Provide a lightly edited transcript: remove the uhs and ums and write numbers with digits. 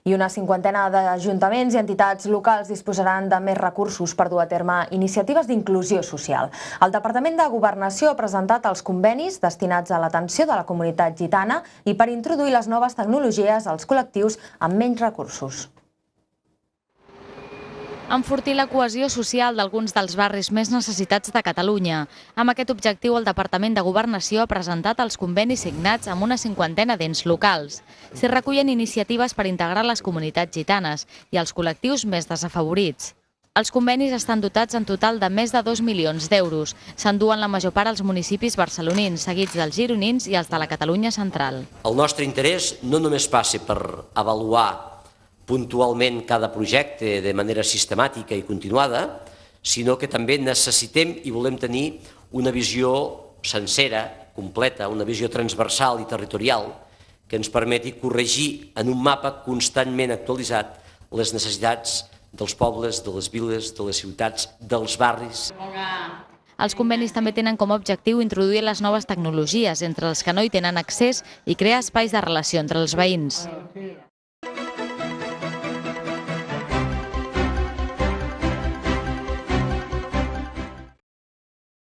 I una cinquantena d'ajuntaments i entitats locals disposaran de més recursos per dur a terme iniciatives d'inclusió social. El Departament de Governació ha presentat els convenis destinats a l'atenció de la comunitat gitana i per introduir les noves tecnologies als col·lectius amb menys recursos. Enfortir la cohesió social d'alguns dels barris més necessitats de Catalunya. Amb aquest objectiu, el Departament de Governació ha presentat els convenis signats amb una cinquantena d'ens locals. S'hi recullen iniciatives per integrar les comunitats gitanes i els col·lectius més desafavorits. Els convenis estan dotats en total de més de 2 milions d'euros. S'enduen la major part als municipis barcelonins, seguits dels gironins i els de la Catalunya central. El nostre interès no només passa per avaluar puntualment cada projecte de manera sistemàtica i continuada, sinó que també necessitem i volem tenir una visió sencera, completa, una visió transversal i territorial que ens permeti corregir en un mapa constantment actualitzat les necessitats dels pobles, de les viles, de les ciutats, dels barris. Els convenis també tenen com a objectiu introduir les noves tecnologies entre els que no hi tenen accés i crear espais de relació entre els veïns.